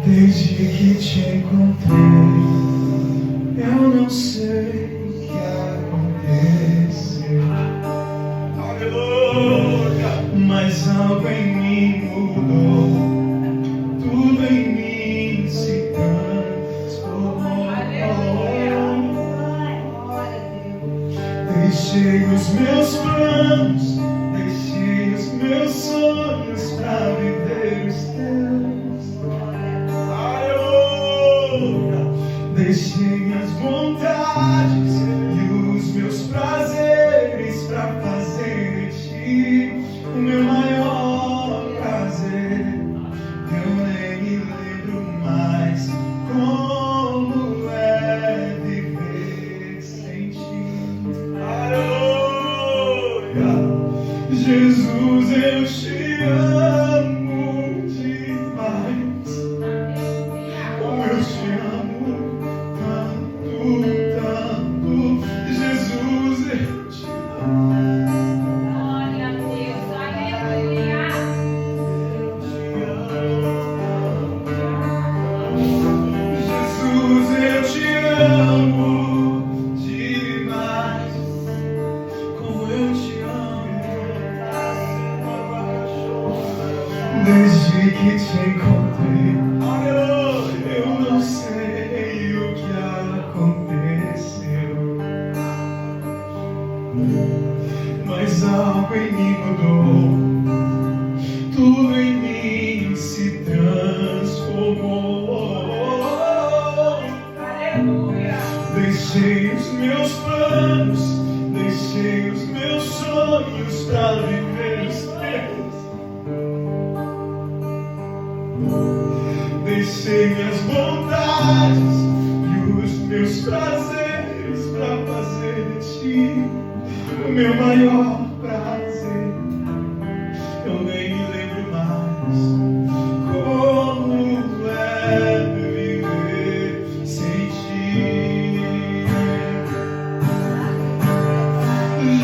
Desde que te encontrei, eu não sei o que aconteceu. Aleluia! Mas algo em mim mudou, tudo em mim se transformou. Deixei os meus planos, deixei os meus sonhos pra viver os teus. Deixei as vontades e os meus prazeres pra fazer de ti o meu maior prazer. Eu nem me lembro mais como é viver sem ti. Aleluia! Jesus, eu te amo demais. Como eu te amo tanto, Jesus, eu te amo. Glória a Deus, aleluia. Jesus, eu te amo demais. Como eu te amo. Desde que te encontrei, eu não sei o que aconteceu, mas algo em mim mudou, tudo em mim se transformou. Aleluia. Deixei os meus planos, deixei os meus sonhos pra viver os teus. Deixei minhas vontades e os meus prazeres pra fazer de ti o meu maior prazer. Eu nem me lembro mais como é viver sem ti.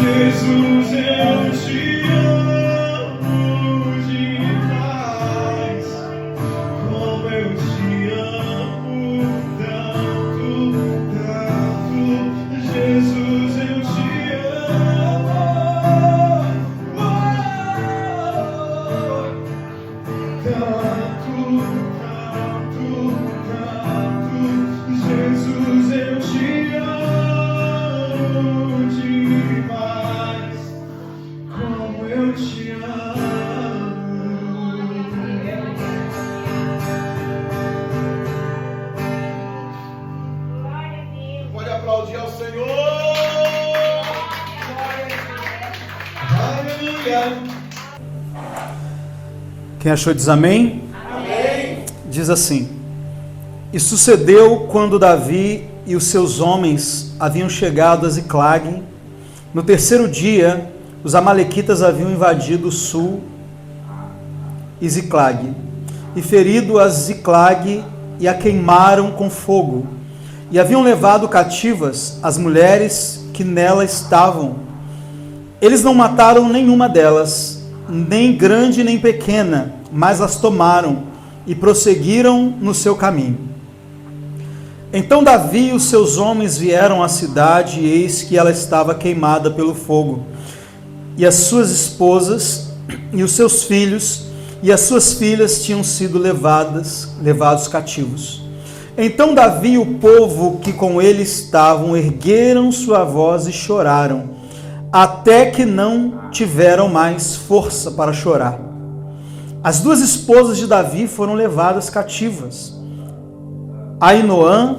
Jesus, eu te amo demais. Como eu te amo tanto, tanto. Jesus, eu te amo tanto, tanto, tanto. Jesus, eu te amo demais. Como eu te amo. Glória a Deus. Pode aplaudir ao Senhor. Aleluia. Quem achou diz amém? Amém. Diz assim: E sucedeu quando Davi e os seus homens haviam chegado a Ziclag. No terceiro dia, os amalequitas haviam invadido o sul e Ziclag, e ferido a Ziclag e a queimaram com fogo, e haviam levado cativas as mulheres que nela estavam. Eles não mataram nenhuma delas, nem grande nem pequena, mas as tomaram e prosseguiram no seu caminho. Então Davi e os seus homens vieram à cidade, e eis que ela estava queimada pelo fogo, e as suas esposas, e os seus filhos, e as suas filhas tinham sido levados cativos. Então Davi e o povo que com ele estavam ergueram sua voz e choraram, até que não tiveram mais força para chorar. As duas esposas de Davi foram levadas cativas, Ainoã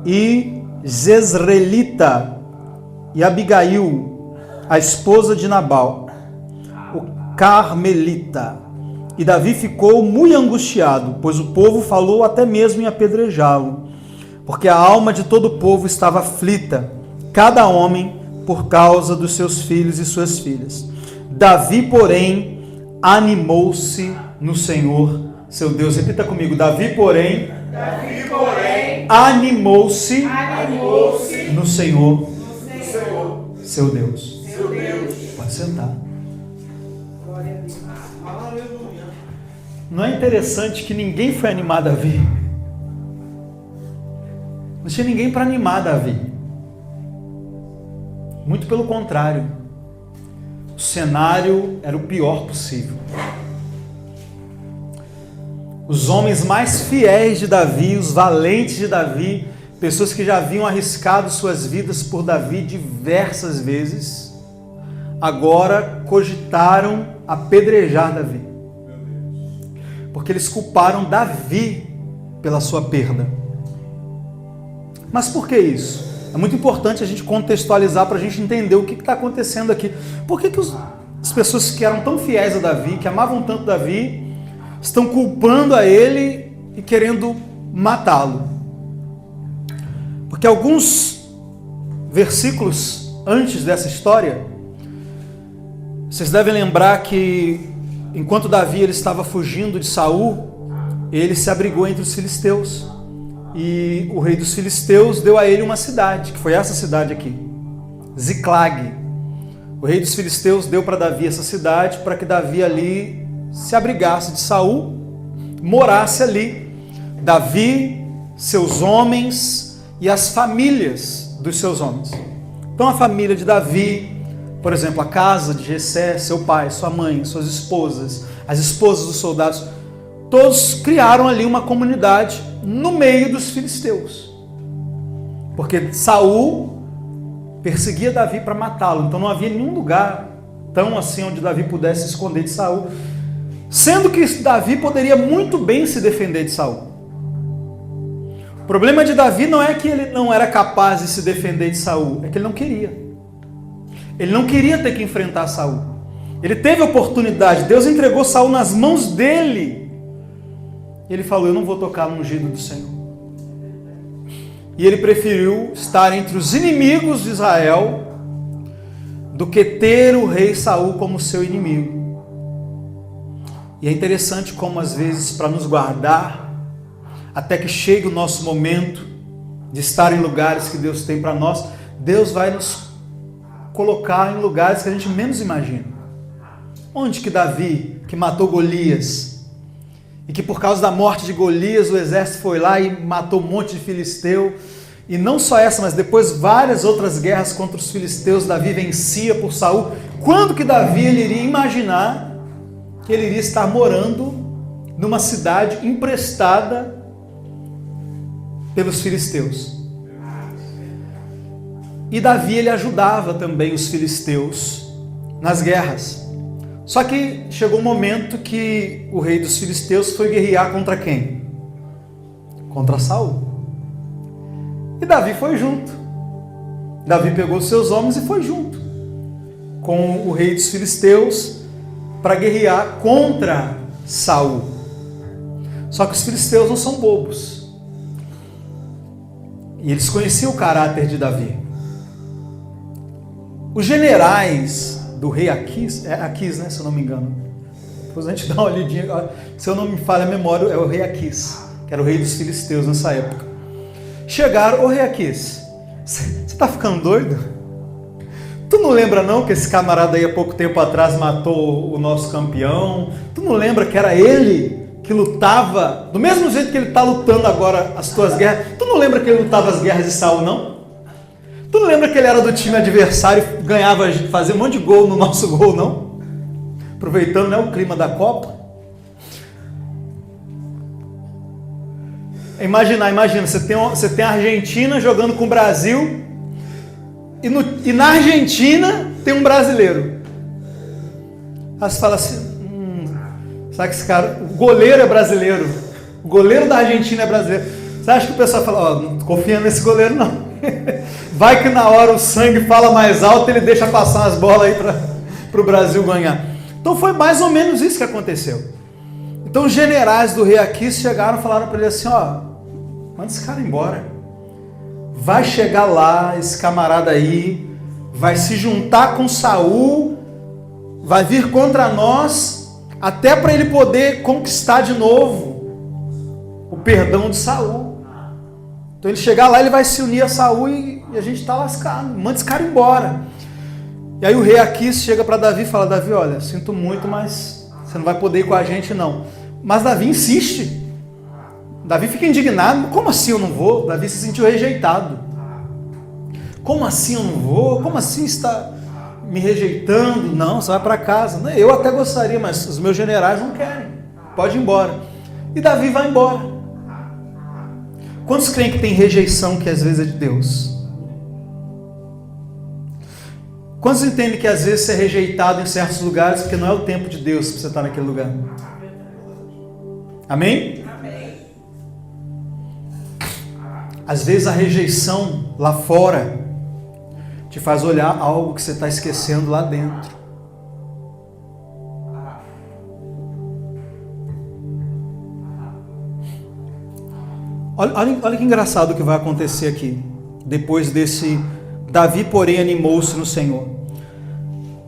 e Jezreelita, e Abigail, a esposa de Nabal, o Carmelita. E Davi ficou muito angustiado, pois o povo falou até mesmo em apedrejá-lo, porque a alma de todo o povo estava aflita, cada homem por causa dos seus filhos e suas filhas. Davi, porém, animou-se no Senhor, seu Deus. Repita comigo: Davi, porém, animou-se no Senhor, seu Deus. Pode sentar. Não é interessante que ninguém foi animar Davi? Não tinha ninguém para animar Davi. Muito pelo contrário. O cenário era o pior possível. Os homens mais fiéis de Davi, os valentes de Davi, pessoas que já haviam arriscado suas vidas por Davi diversas vezes, agora cogitaram apedrejar Davi. Porque eles culparam Davi pela sua perda. Mas por que isso? É muito importante a gente contextualizar para a gente entender o que está acontecendo aqui. Por que as pessoas que eram tão fiéis a Davi, que amavam tanto Davi, estão culpando a ele e querendo matá-lo? Porque alguns versículos antes dessa história, vocês devem lembrar que enquanto Davi ele estava fugindo de Saul, ele se abrigou entre os filisteus. E o rei dos filisteus deu a ele uma cidade, que foi essa cidade aqui, Ziclag. O rei dos filisteus deu para Davi essa cidade para que Davi ali se abrigasse de Saul, morasse ali. Davi, seus homens e as famílias dos seus homens. Então a família de Davi, por exemplo, a casa de Jessé, seu pai, sua mãe, suas esposas, as esposas dos soldados, todos criaram ali uma comunidade no meio dos filisteus. Porque Saul perseguia Davi para matá-lo, então não havia nenhum lugar tão assim onde Davi pudesse se esconder de Saul, sendo que Davi poderia muito bem se defender de Saul. O problema de Davi não é que ele não era capaz de se defender de Saul, é que ele não queria. Ele não queria ter que enfrentar Saul. Ele teve a oportunidade, Deus entregou Saul nas mãos dele. Ele falou, eu não vou tocar no ungido do Senhor. E ele preferiu estar entre os inimigos de Israel do que ter o rei Saul como seu inimigo. E é interessante como às vezes para nos guardar, até que chegue o nosso momento de estar em lugares que Deus tem para nós, Deus vai nos colocar em lugares que a gente menos imagina. Onde que Davi, que matou Golias, e que por causa da morte de Golias o exército foi lá e matou um monte de filisteu, e não só essa, mas depois várias outras guerras contra os filisteus, Davi vencia por Saul. Quando que Davi ele iria imaginar que ele iria estar morando numa cidade emprestada pelos filisteus? E Davi ele ajudava também os filisteus nas guerras. Só que chegou um momento que o rei dos filisteus foi guerrear contra quem? Contra Saul. E Davi foi junto. Davi pegou seus homens e foi junto com o rei dos filisteus para guerrear contra Saul. Só que os filisteus não são bobos. E eles conheciam o caráter de Davi. Os generais do rei Aquis, é Aquis, né, se eu não me engano. Depois a gente dá uma olhadinha, se eu não me falha a memória, é o rei Aquis, que era o rei dos filisteus nessa época. Chegaram, ô rei Aquis, você está ficando doido? Tu não lembra não que esse camarada aí há pouco tempo atrás matou o nosso campeão? Tu não lembra que era ele que lutava, do mesmo jeito que ele está lutando agora as tuas guerras? Tu não lembra que ele lutava as guerras de Saul, não? Tu não lembra que ele era do time adversário e ganhava, fazia um monte de gol no nosso gol, não? Aproveitando, né, o clima da Copa. Imagina, você tem a Argentina jogando com o Brasil e na Argentina tem um brasileiro. Aí você fala assim, sabe que esse cara, o goleiro é brasileiro, o goleiro da Argentina é brasileiro. Você acha que o pessoal fala, não confia nesse goleiro não. Vai que na hora o sangue fala mais alto, ele deixa passar as bolas aí para o Brasil ganhar. Então foi mais ou menos isso que aconteceu. Então os generais do rei Aquis chegaram e falaram para ele assim, manda esse cara embora. Vai chegar lá, esse camarada aí, vai se juntar com Saul, vai vir contra nós, até para ele poder conquistar de novo o perdão de Saul. Então ele chegar lá, ele vai se unir a Saul e a gente está lascado. Manda esse cara embora. E aí o rei Aquis chega para Davi e fala, Davi, olha, sinto muito, mas você não vai poder ir com a gente não. Mas Davi insiste. Davi fica indignado. Como assim eu não vou? Davi se sentiu rejeitado. Como assim eu não vou? Como assim está me rejeitando? Não, você vai para casa. Eu até gostaria, mas os meus generais não querem. Pode ir embora. E Davi vai embora. Quantos creem que tem rejeição que às vezes é de Deus? Quantos entendem que às vezes você é rejeitado em certos lugares porque não é o tempo de Deus para você estar naquele lugar? Amém? Amém. Às vezes a rejeição lá fora te faz olhar algo que você está esquecendo lá dentro. Olha que engraçado o que vai acontecer aqui. Depois desse, Davi, porém, animou-se no Senhor.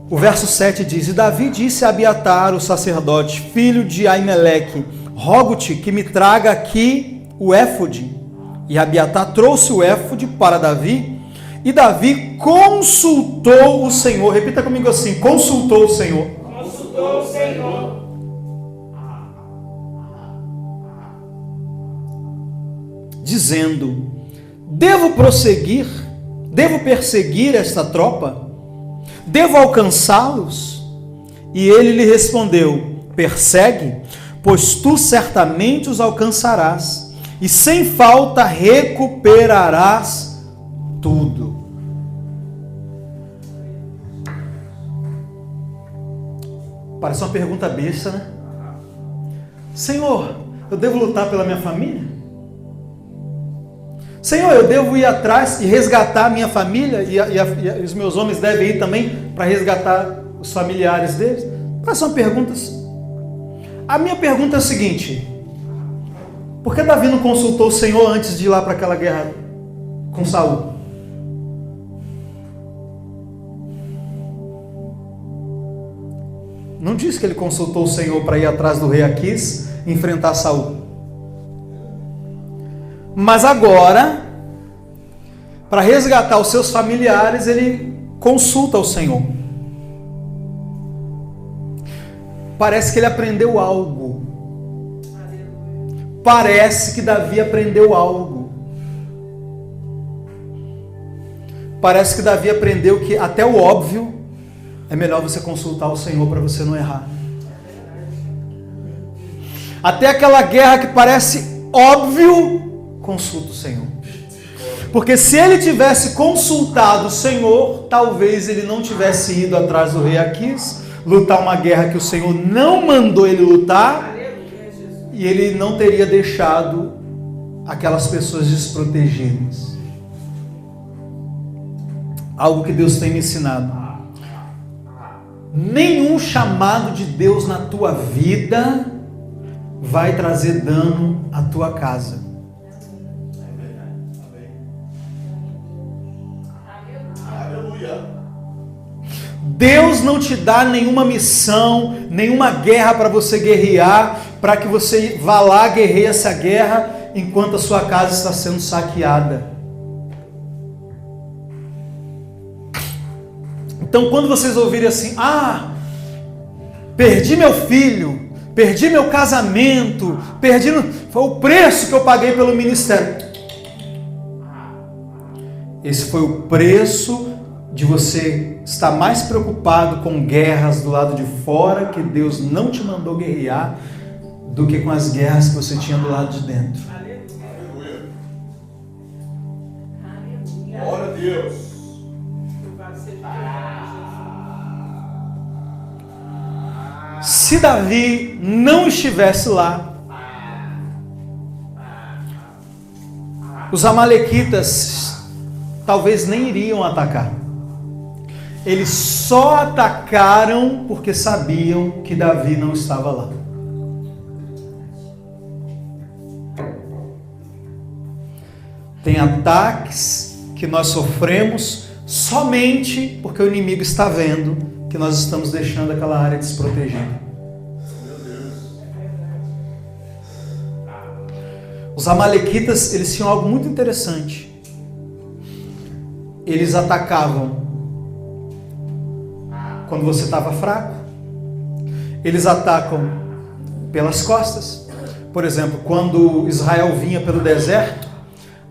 O verso 7 diz: E Davi disse a Abiatar, o sacerdote, filho de Aimeleque: Rogo-te que me traga aqui o éfode. E Abiatar trouxe o éfode para Davi. E Davi consultou o Senhor. Repita comigo assim: consultou o Senhor. Consultou o Senhor. Dizendo: devo perseguir esta tropa? Devo alcançá-los? E ele lhe respondeu: persegue, pois tu certamente os alcançarás, e sem falta recuperarás tudo. Parece uma pergunta besta, né? Senhor, eu devo lutar pela minha família? Senhor, eu devo ir atrás e resgatar a minha família? E os meus homens devem ir também para resgatar os familiares deles? Parece uma pergunta. A minha pergunta é a seguinte: por que Davi não consultou o Senhor antes de ir lá para aquela guerra com Saul? Não diz que ele consultou o Senhor para ir atrás do rei Aquis e enfrentar Saul. Mas agora, para resgatar os seus familiares, ele consulta o Senhor. Parece que ele aprendeu algo. Parece que Davi aprendeu algo. Parece que Davi aprendeu que até o óbvio é melhor você consultar o Senhor para você não errar. Até aquela guerra que parece óbvio, consulta o Senhor. Porque se ele tivesse consultado o Senhor, talvez ele não tivesse ido atrás do rei Aquis, lutar uma guerra que o Senhor não mandou ele lutar, e ele não teria deixado aquelas pessoas desprotegidas. Algo que Deus tem me ensinado. Nenhum chamado de Deus na tua vida vai trazer dano à tua casa. Deus não te dá nenhuma missão, nenhuma guerra para você guerrear, para que você vá lá guerrear essa guerra enquanto a sua casa está sendo saqueada. Então, quando vocês ouvirem assim: perdi meu filho, perdi meu casamento, foi o preço que eu paguei pelo ministério. Esse foi o preço de você estar mais preocupado com guerras do lado de fora, que Deus não te mandou guerrear, do que com as guerras que você tinha do lado de dentro. Aleluia. Glória a Deus. Se Davi não estivesse lá, os amalequitas talvez nem iriam atacar. Eles só atacaram porque sabiam que Davi não estava lá. Tem ataques que nós sofremos somente porque o inimigo está vendo que nós estamos deixando aquela área desprotegida. Os amalequitas, eles tinham algo muito interessante. Eles atacavam quando você estava fraco. Eles atacam pelas costas. Por exemplo, quando Israel vinha pelo deserto,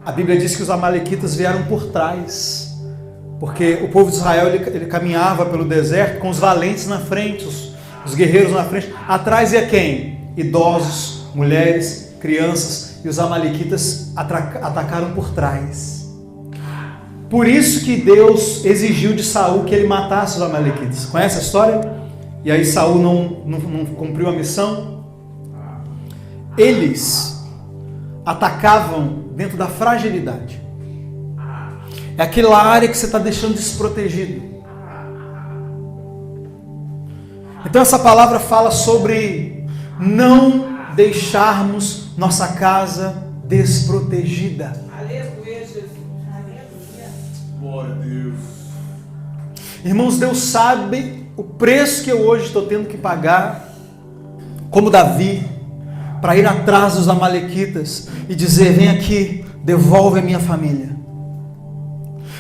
a Bíblia diz que os amalequitas vieram por trás, porque o povo de Israel ele caminhava pelo deserto com os valentes na frente, os guerreiros na frente. Atrás ia quem? Idosos, mulheres, crianças, e os amalequitas atacaram por trás. Por isso que Deus exigiu de Saul que ele matasse os amalequitas. Conhece a história? E aí Saul não cumpriu a missão. Eles atacavam dentro da fragilidade. É aquela área que você está deixando desprotegido. Então essa palavra fala sobre não deixarmos nossa casa desprotegida. Aleluia, Jesus. Glória a Deus. Irmãos, Deus sabe o preço que eu hoje estou tendo que pagar, como Davi, para ir atrás dos amalequitas e dizer: vem aqui, devolve a minha família.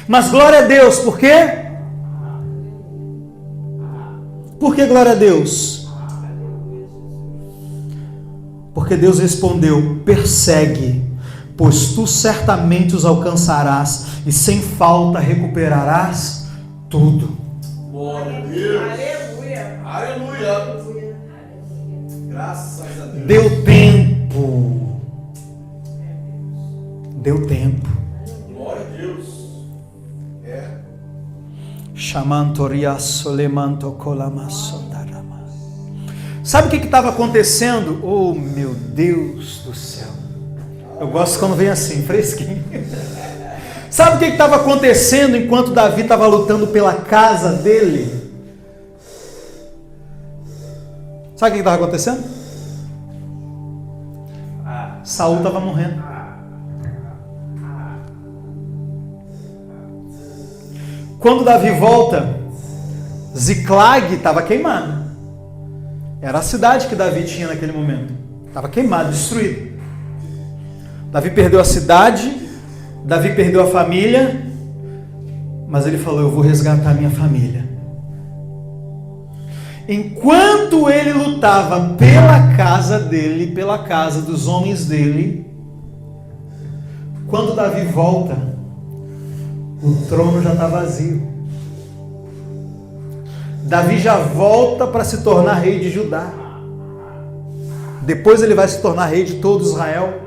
Mas glória a Deus, por quê? Por que glória a Deus? Porque Deus respondeu: persegue, pois tu certamente os alcançarás e sem falta recuperarás tudo. Glória a Deus. Aleluia. Aleluia. Graças a Deus. Deu tempo. Deu tempo. Glória a Deus. É. Sabe o que estava acontecendo? Oh, meu Deus do céu. Eu gosto quando vem assim, fresquinho. Sabe o que estava acontecendo enquanto Davi estava lutando pela casa dele? Sabe o que estava acontecendo? Saul estava morrendo. Quando Davi volta, Ziclag estava queimado. Era a cidade que Davi tinha naquele momento. Estava queimado, destruído. Davi perdeu a cidade, Davi perdeu a família, mas ele falou: eu vou resgatar minha família. Enquanto ele lutava pela casa dele, pela casa dos homens dele, quando Davi volta, o trono já está vazio. Davi já volta para se tornar rei de Judá. Depois ele vai se tornar rei de todo Israel.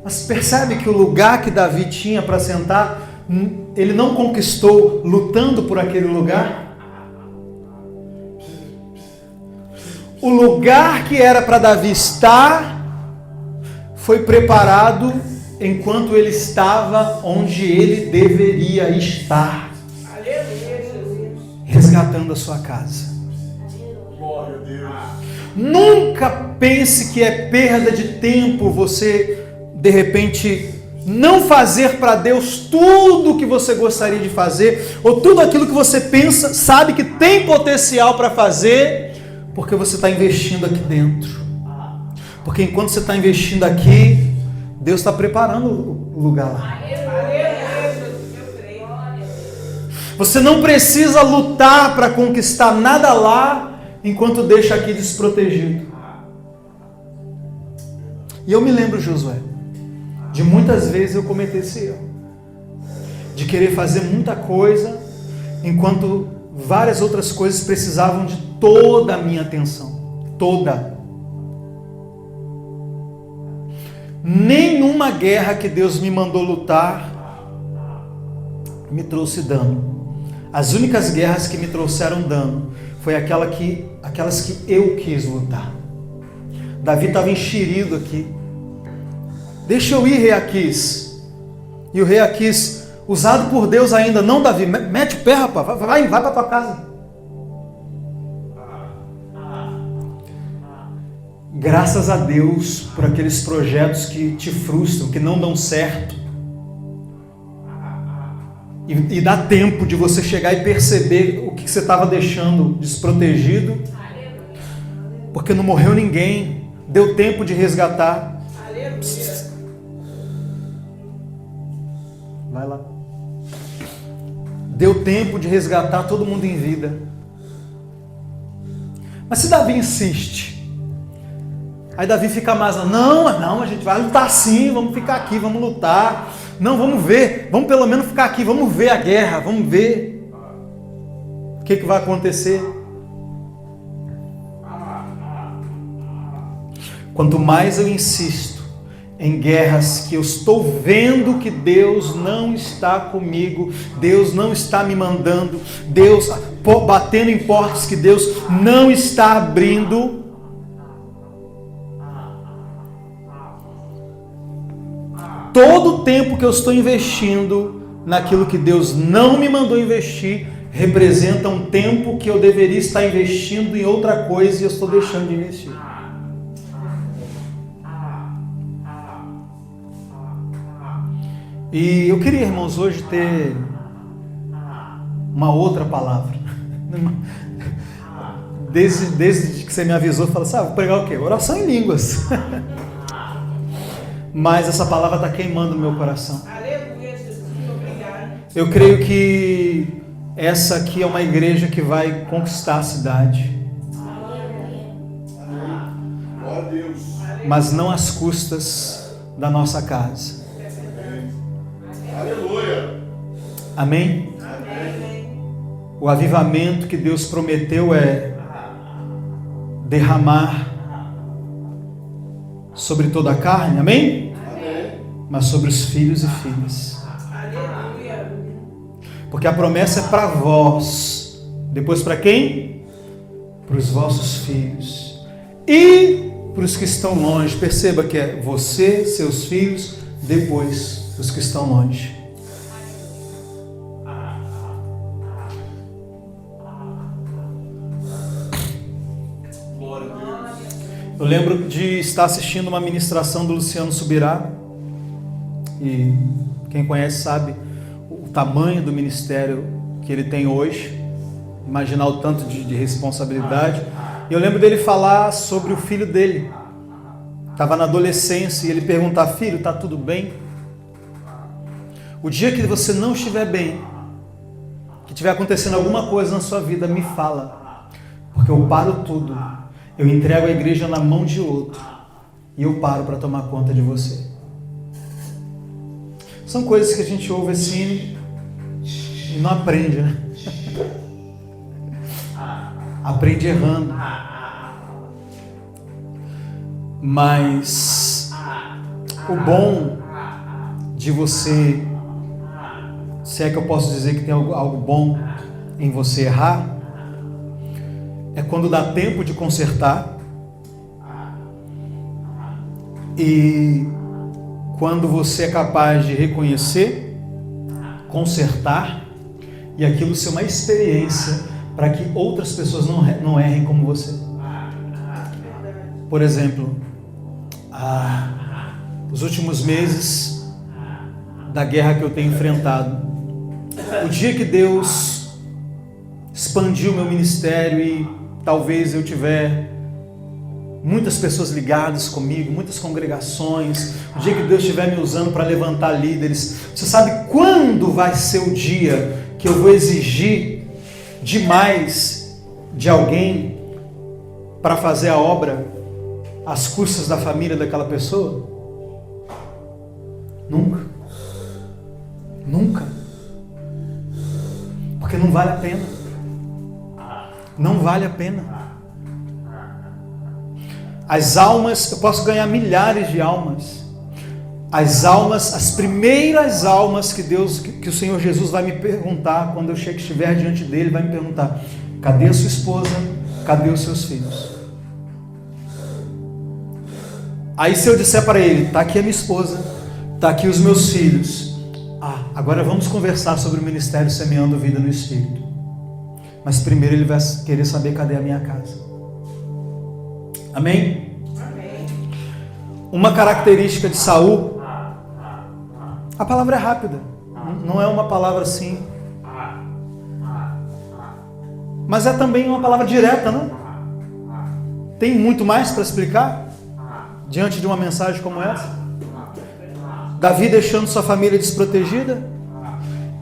Mas percebe que o lugar que Davi tinha para sentar, ele não conquistou lutando por aquele lugar. O lugar que era para Davi estar foi preparado enquanto ele estava onde ele deveria estar. Aleluia, Jesus. Resgatando a sua casa. Glória a Deus. Nunca pense que é perda de tempo você, de repente, não fazer para Deus tudo o que você gostaria de fazer, ou tudo aquilo que você pensa, sabe que tem potencial para fazer, porque você está investindo aqui dentro. Porque enquanto você está investindo aqui, Deus está preparando o lugar lá. Aleluia, Jesus. Eu creio. Você não precisa lutar para conquistar nada lá, enquanto deixa aqui desprotegido. E eu me lembro, Josué, de muitas vezes eu cometi esse erro, de querer fazer muita coisa, enquanto várias outras coisas precisavam de toda a minha atenção. Toda. Nenhuma guerra que Deus me mandou lutar me trouxe dano. As únicas guerras que me trouxeram dano foi aquelas que eu quis lutar. Davi estava enxerido aqui. Deixa eu ir, rei Aquis. E o rei Aquis, usado por Deus ainda: não, Davi, mete o pé, rapaz, vai para tua casa. Graças a Deus por aqueles projetos que te frustram, que não dão certo. E dá tempo de você chegar e perceber o que você estava deixando desprotegido. Porque não morreu ninguém, deu tempo de resgatar. Aleluia. Vai lá. Deu tempo de resgatar todo mundo em vida. Mas se Davi insiste, Aí Davi fica mais, não, a gente vai lutar sim, vamos ficar aqui, vamos lutar. Não, vamos ver, vamos pelo menos ficar aqui, vamos ver a guerra, vamos ver o que vai acontecer. Quanto mais eu insisto em guerras que eu estou vendo que Deus não está comigo, Deus não está me mandando, Deus batendo em portas que Deus não está abrindo, todo o tempo que eu estou investindo naquilo que Deus não me mandou investir, representa um tempo que eu deveria estar investindo em outra coisa e eu estou deixando de investir. E eu queria, irmãos, hoje ter uma outra palavra. Desde que você me avisou, falou assim, vou pregar o quê? Oração em línguas. Mas essa palavra está queimando o meu coração. Aleluia, Jesus. Obrigado. Eu creio que essa aqui é uma igreja que vai conquistar a cidade. Glória a Deus. Mas não às custas da nossa casa. Aleluia. Amém? Amém. O avivamento que Deus prometeu é derramar sobre toda a carne, amém? Amém. Mas sobre os filhos e filhas. Aleluia. Porque a promessa é para vós. Depois para quem? Para os vossos filhos. E para os que estão longe. Perceba que é você, seus filhos, depois os que estão longe. Glória a Deus. Eu lembro de estar assistindo uma ministração do Luciano Subirá, e quem conhece sabe o tamanho do ministério que ele tem hoje, imaginar o tanto de responsabilidade. E eu lembro dele falar sobre o filho dele, estava na adolescência, e ele perguntar, filho, está tudo bem? O dia que você não estiver bem, que estiver acontecendo alguma coisa na sua vida, me fala, porque eu paro tudo. Eu entrego a igreja na mão de outro e eu paro para tomar conta de você. São coisas que a gente ouve assim e não aprende, né? Aprende errando. Mas o bom de você, se é que eu posso dizer que tem algo bom em você errar, é quando dá tempo de consertar e quando você é capaz de reconhecer, consertar e aquilo ser uma experiência para que outras pessoas não errem como você. Por exemplo, os últimos meses da guerra que eu tenho enfrentado, o dia que Deus expandiu meu ministério e talvez eu tiver muitas pessoas ligadas comigo, muitas congregações, o dia que Deus estiver me usando para levantar líderes, você sabe quando vai ser o dia que eu vou exigir demais de alguém para fazer a obra às custas da família daquela pessoa? Nunca. Nunca. Porque não vale a pena. Não vale a pena. As almas, eu posso ganhar milhares de almas. As almas, as primeiras almas que o Senhor Jesus vai me perguntar, quando eu estiver diante dele, vai me perguntar, cadê a sua esposa? Cadê os seus filhos? Aí se eu disser para ele, está aqui a minha esposa, está aqui os meus filhos. Agora vamos conversar sobre o ministério Semeando Vida no Espírito. Mas primeiro ele vai querer saber cadê a minha casa. Amém? Amém. Uma característica de Saul, a palavra é rápida, não é uma palavra assim, mas é também uma palavra direta, não? Tem muito mais para explicar diante de uma mensagem como essa? Davi deixando sua família desprotegida,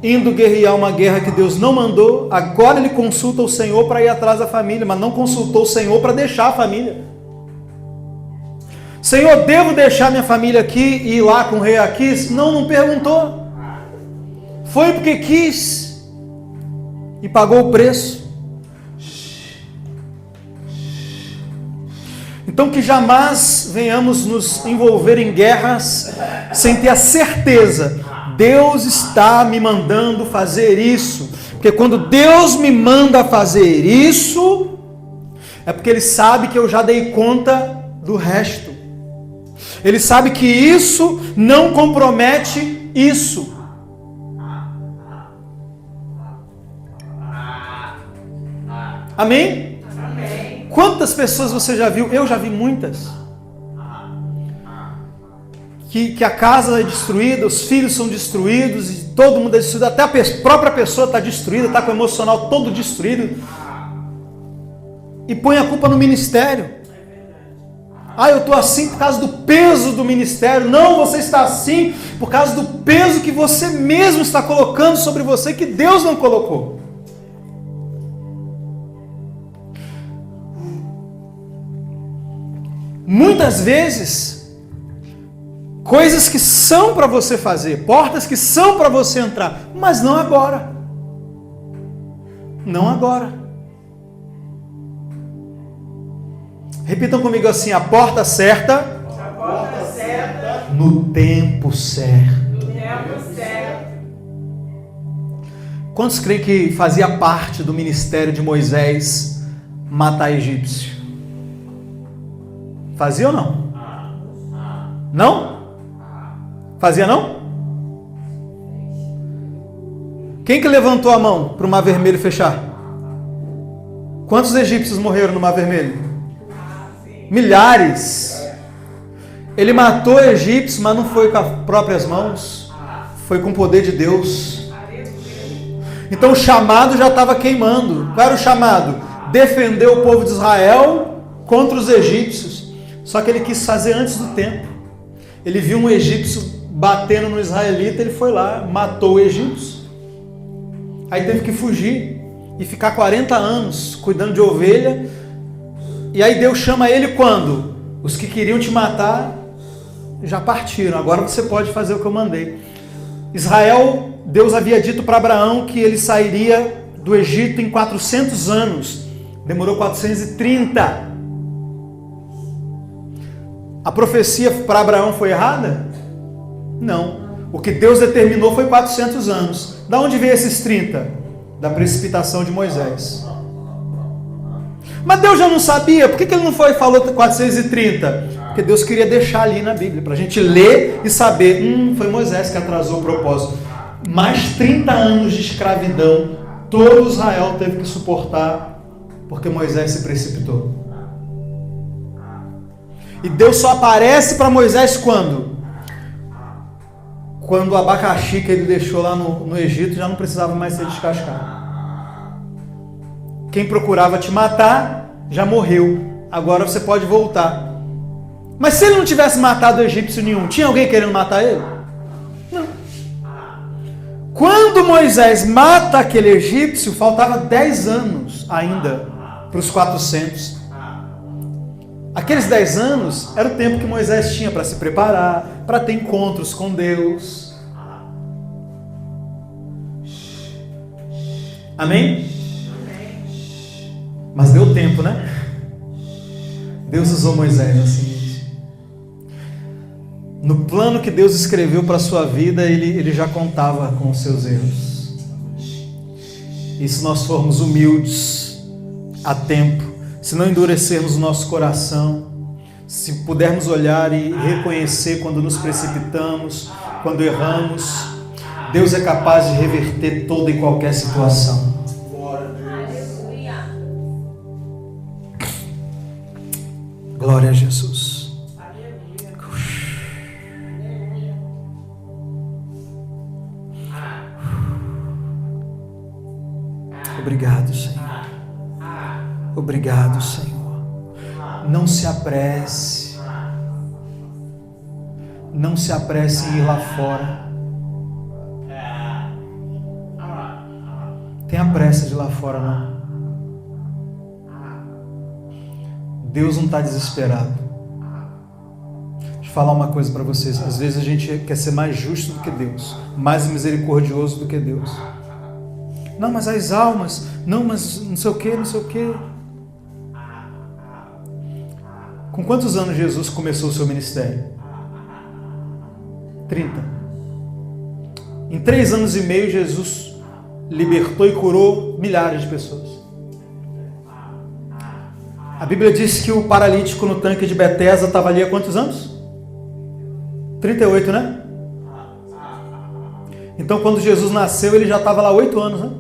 indo guerrear uma guerra que Deus não mandou, agora ele consulta o Senhor para ir atrás da família, mas não consultou o Senhor para deixar a família. Senhor, devo deixar minha família aqui e ir lá com o rei Aquis? Não perguntou. Foi porque quis e pagou o preço. Então que jamais venhamos nos envolver em guerras sem ter a certeza, Deus está me mandando fazer isso. Porque quando Deus me manda fazer isso, é porque Ele sabe que eu já dei conta do resto. Ele sabe que isso não compromete isso. Amém? Amém. Quantas pessoas você já viu? Eu já vi muitas. Que a casa é destruída, os filhos são destruídos, e todo mundo é destruído, até a própria pessoa está destruída, está com o emocional todo destruído. E põe a culpa no ministério. Ah, eu estou assim por causa do peso do ministério. Não, você está assim por causa do peso que você mesmo está colocando sobre você, que Deus não colocou. Muitas vezes, coisas que são para você fazer, portas que são para você entrar, mas não agora. Não agora. Repitam comigo assim: a porta certa, A porta certa, no tempo certo. no tempo certo. Quantos creem que fazia parte do ministério de Moisés matar egípcio? Fazia ou não? Não? Fazia não? Quem que levantou a mão para o Mar Vermelho fechar? Quantos egípcios morreram no Mar Vermelho? Milhares. Ele matou egípcios, mas não foi com as próprias mãos, foi com o poder de Deus. Então o chamado já estava queimando. Qual era o chamado? Defender o povo de Israel contra os egípcios. Só que ele quis fazer antes do tempo. Ele viu um egípcio batendo no israelita, ele foi lá, matou o egípcio. Aí teve que fugir e ficar 40 anos cuidando de ovelha. E aí Deus chama ele quando? Os que queriam te matar já partiram. Agora você pode fazer o que eu mandei. Israel, Deus havia dito para Abraão que ele sairia do Egito em 400 anos. Demorou 430. A profecia para Abraão foi errada? Não. O que Deus determinou foi 400 anos. Da onde veio esses 30? Da precipitação de Moisés. Mas Deus já não sabia. Por que ele não foi e falou 430? Porque Deus queria deixar ali na Bíblia, para a gente ler e saber, foi Moisés que atrasou o propósito. Mais 30 anos de escravidão, todo Israel teve que suportar, porque Moisés se precipitou. E Deus só aparece para Moisés quando? Quando o abacaxi que ele deixou lá no Egito já não precisava mais ser descascado. Quem procurava te matar já morreu. Agora você pode voltar. Mas se ele não tivesse matado egípcio nenhum, tinha alguém querendo matar ele? Não. Quando Moisés mata aquele egípcio, faltava 10 anos ainda para os 400. Aqueles 10 anos era o tempo que Moisés tinha para se preparar, para ter encontros com Deus. Amém? Mas deu tempo, né? Deus usou Moisés assim. No plano que Deus escreveu para a sua vida, ele já contava com os seus erros. E se nós formos humildes a tempo, se não endurecermos o nosso coração, se pudermos olhar e reconhecer quando nos precipitamos, quando erramos, Deus é capaz de reverter toda e qualquer situação. Glória a Jesus. Obrigado, Senhor. Obrigado, Senhor. Não se apresse. Não se apresse em ir lá fora. Tenha pressa de ir lá fora, não. Deus não está desesperado. falar uma coisa para vocês. Às vezes a gente quer ser mais justo do que Deus, mais misericordioso do que Deus. Não, mas as almas, não, mas não sei o que, não sei o que. Com quantos anos Jesus começou o seu ministério? 30. Em 3 anos e meio, Jesus libertou e curou milhares de pessoas. A Bíblia diz que o paralítico no tanque de Betesda estava ali há quantos anos? 38, né? Então, quando Jesus nasceu, ele já estava lá 8 anos, né?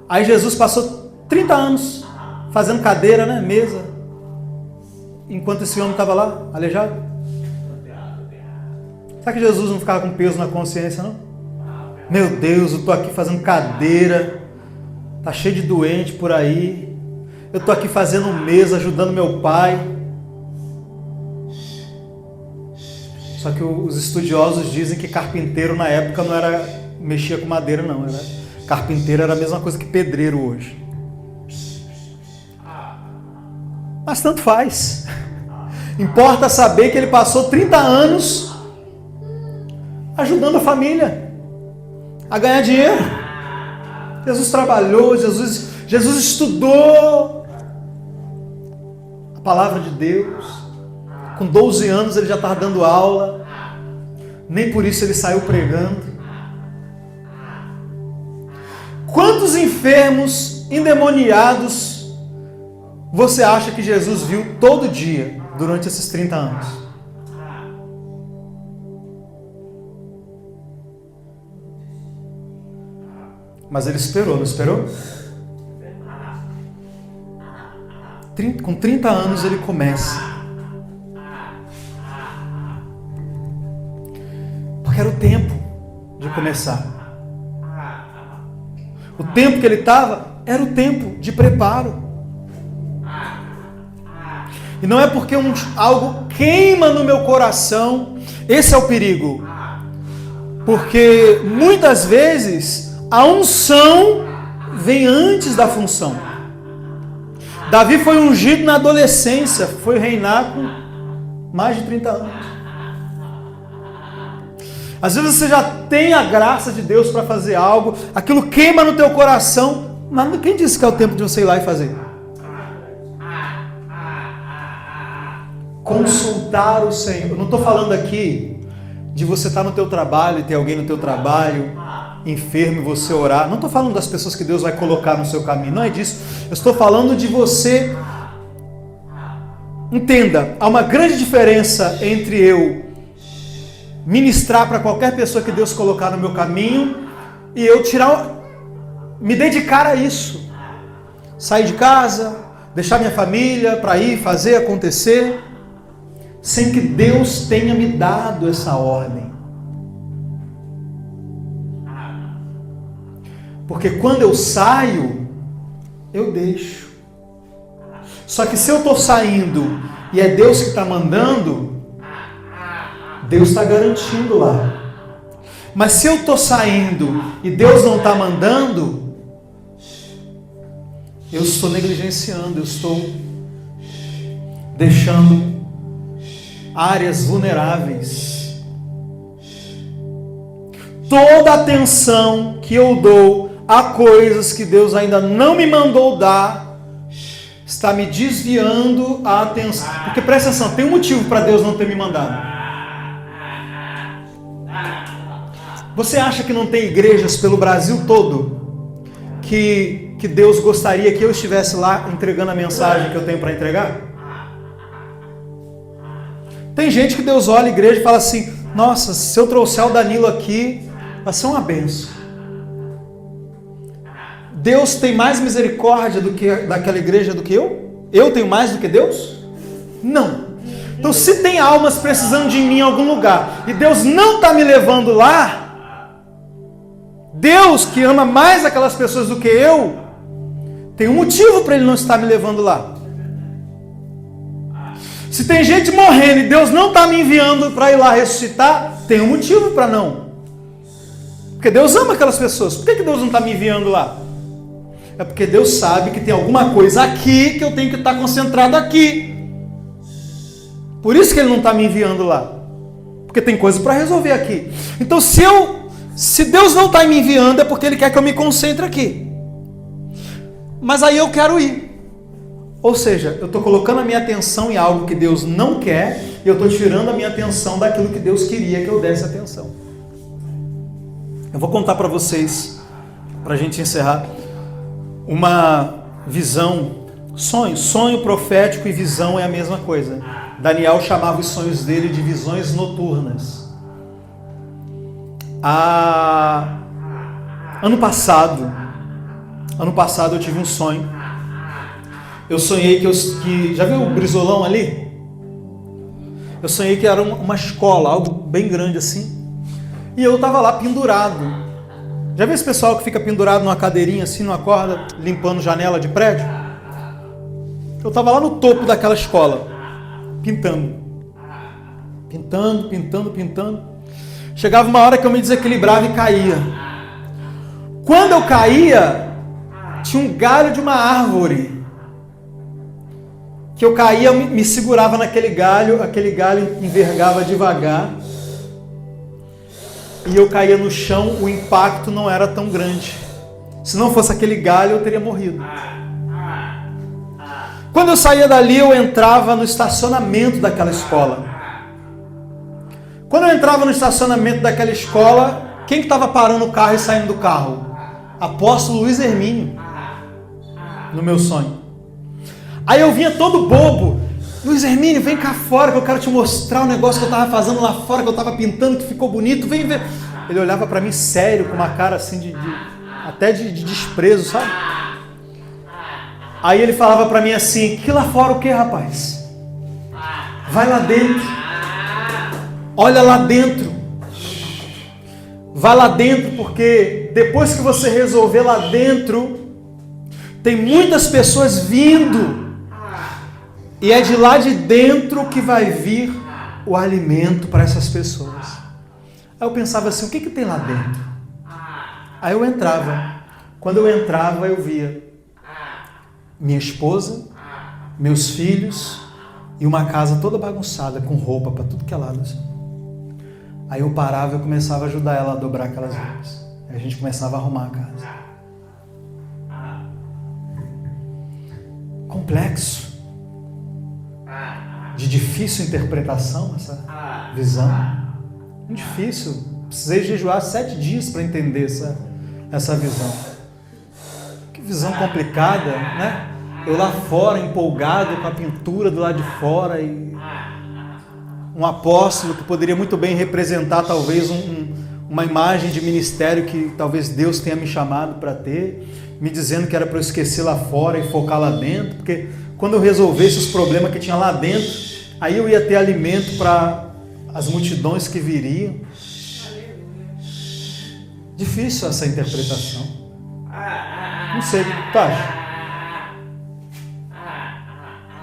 Aí Jesus passou 30 anos fazendo cadeira, né? Mesa. Enquanto esse homem estava lá, aleijado. Será que Jesus não ficava com peso na consciência, não? Meu Deus, eu estou aqui fazendo cadeira. Tá cheio de doente por aí. Eu estou aqui fazendo mesa, ajudando meu pai. Só que os estudiosos dizem que carpinteiro na época não era mexia com madeira, não. Carpinteiro era a mesma coisa que pedreiro hoje. Mas tanto faz. Importa saber que ele passou 30 anos ajudando a família a ganhar dinheiro. Jesus trabalhou, Jesus estudou a palavra de Deus. Com 12 anos ele já estava dando aula. Nem por isso ele saiu pregando. Quantos enfermos, endemoniados, você acha que Jesus viu todo dia durante esses 30 anos? Mas ele esperou, não esperou? Com 30 anos ele começa. Porque era o tempo de começar. O tempo que ele estava era o tempo de preparo. E não é porque algo queima no meu coração. Esse é o perigo. Porque muitas vezes a unção vem antes da função. Davi foi ungido na adolescência, foi reinar com mais de 30 anos. Às vezes você já tem a graça de Deus para fazer algo, aquilo queima no teu coração, mas quem disse que é o tempo de você ir lá e fazer? Consultar o Senhor. Eu não estou falando aqui de você estar no teu trabalho e ter alguém no teu trabalho enfermo e você orar. Não estou falando das pessoas que Deus vai colocar no seu caminho, não é disso. Eu estou falando de você. Entenda, há uma grande diferença entre eu ministrar para qualquer pessoa que Deus colocar no meu caminho e eu me dedicar a isso. Sair de casa, deixar minha família para ir fazer acontecer, sem que Deus tenha me dado essa ordem. Porque quando eu saio, eu deixo. Só que se eu estou saindo e é Deus que está mandando, Deus está garantindo lá. Mas se eu estou saindo e Deus não está mandando, eu estou negligenciando, eu estou deixando áreas vulneráveis. Toda a atenção que eu dou a coisas que Deus ainda não me mandou dar, está me desviando a atenção. Porque presta atenção, tem um motivo para Deus não ter me mandado. Você acha que não tem igrejas pelo Brasil todo que Deus gostaria que eu estivesse lá entregando a mensagem que eu tenho para entregar? Tem gente que Deus olha a igreja e fala assim: nossa, se eu trouxer o Danilo aqui, vai ser uma benção. Deus tem mais misericórdia daquela igreja do que eu? Eu tenho mais do que Deus? Não. Então, se tem almas precisando de mim em algum lugar e Deus não está me levando lá, Deus, que ama mais aquelas pessoas do que eu, tem um motivo para Ele não estar me levando lá. Se tem gente morrendo e Deus não está me enviando para ir lá ressuscitar, tem um motivo para não. Porque Deus ama aquelas pessoas. Por que Deus não está me enviando lá? É porque Deus sabe que tem alguma coisa aqui que eu tenho que estar concentrado aqui. Por isso que ele não está me enviando lá. Porque tem coisa para resolver aqui. Então, se Deus não está me enviando, é porque Ele quer que eu me concentre aqui. Mas aí eu quero ir. Ou seja, eu estou colocando a minha atenção em algo que Deus não quer, e eu estou tirando a minha atenção daquilo que Deus queria que eu desse atenção. Eu vou contar para vocês, para a gente encerrar, uma visão, sonho profético e visão é a mesma coisa. Daniel chamava os sonhos dele de visões noturnas. Ano passado eu tive um sonho. Eu sonhei que já viu o Brizolão ali? Eu sonhei que era uma escola, algo bem grande assim. E eu estava lá pendurado. Já viu esse pessoal que fica pendurado numa cadeirinha assim, numa corda, limpando janela de prédio? Eu estava lá no topo daquela escola, pintando. Chegava uma hora que eu me desequilibrava e caía. Quando eu caía, tinha um galho de uma árvore. Que eu caía, eu me segurava naquele galho, aquele galho envergava devagar. E eu caía no chão, o impacto não era tão grande. Se não fosse aquele galho, eu teria morrido. Quando eu saía dali, eu entrava no estacionamento daquela escola. Quando eu entrava no estacionamento daquela escola, quem que estava parando o carro e saindo do carro? Apóstolo Luiz Hermínio, no meu sonho. Aí eu vinha todo bobo. Luiz Hermínio, vem cá fora que eu quero te mostrar o negócio que eu estava fazendo lá fora, que eu estava pintando, que ficou bonito, vem ver. Ele olhava para mim sério, com uma cara assim até de desprezo, sabe? Aí ele falava para mim assim, que lá fora o que, rapaz? Vai lá dentro. Olha lá dentro. Vai lá dentro, porque depois que você resolver lá dentro, tem muitas pessoas vindo. E é de lá de dentro que vai vir o alimento para essas pessoas. Aí eu pensava assim, o que tem lá dentro? Aí eu entrava. Quando eu entrava, eu via minha esposa, meus filhos e uma casa toda bagunçada, com roupa para tudo que é lado. Assim. Aí eu parava e começava a ajudar ela a dobrar aquelas roupas. Aí a gente começava a arrumar a casa. Complexo. De difícil interpretação essa visão. Muito difícil. Precisei jejuar 7 dias para entender essa visão. Que visão complicada, né? Eu lá fora, empolgado com a pintura do lado de fora e um apóstolo que poderia muito bem representar talvez uma imagem de ministério que talvez Deus tenha me chamado para ter, me dizendo que era para eu esquecer lá fora e focar lá dentro, porque quando eu resolvesse os problemas que tinha lá dentro, aí eu ia ter alimento para as multidões que viriam. Difícil essa interpretação. Não sei, tu acha?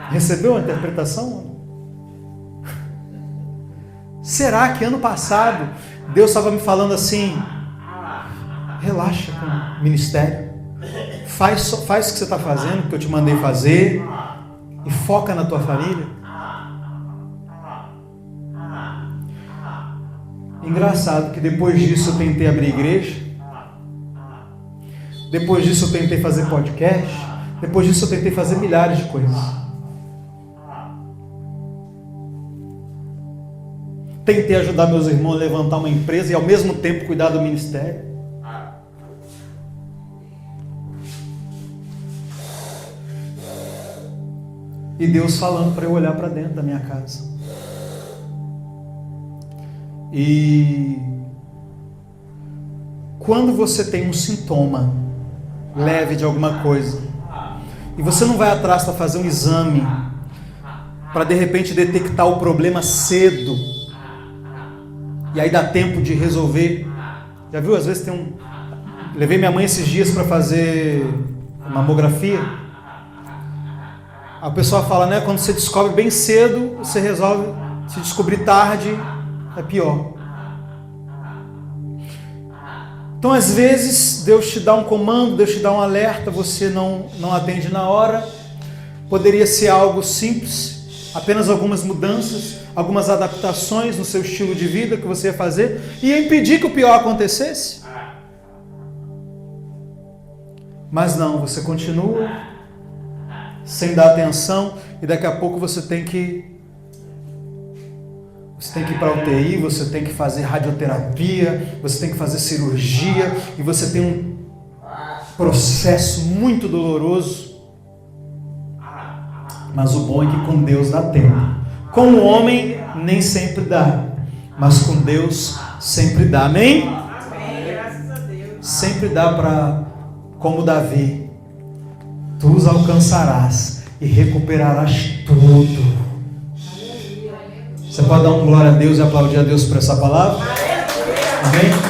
Recebeu a interpretação? Será que ano passado Deus estava me falando assim, relaxa com o ministério, faz o que você está fazendo, que eu te mandei fazer, e foca na tua família? Engraçado que depois disso eu tentei abrir igreja, depois disso eu tentei fazer podcast, depois disso eu tentei fazer milhares de coisas. Tentei ajudar meus irmãos a levantar uma empresa e ao mesmo tempo cuidar do ministério. E Deus falando para eu olhar para dentro da minha casa. E quando você tem um sintoma leve de alguma coisa, e você não vai atrás para fazer um exame, para de repente detectar o problema cedo, e aí dá tempo de resolver. Já viu? Às vezes levei minha mãe esses dias para fazer mamografia. A pessoa fala, né? Quando você descobre bem cedo, você resolve. Se descobrir tarde, é pior. Então, às vezes, Deus te dá um comando, Deus te dá um alerta, você não atende na hora. Poderia ser algo simples, apenas algumas mudanças, algumas adaptações no seu estilo de vida que você ia fazer, e ia impedir que o pior acontecesse. Mas não, você continua sem dar atenção, e daqui a pouco você tem que ir para a UTI, você tem que fazer radioterapia, você tem que fazer cirurgia, e você tem um processo muito doloroso. Mas o bom é que com Deus dá tempo. Com o homem nem sempre dá, mas com Deus sempre dá. Amém? Amém. Graças a Deus. Sempre dá para, como Davi, tu os alcançarás e recuperarás tudo. Você pode dar um glória a Deus e aplaudir a Deus por essa palavra? Amém?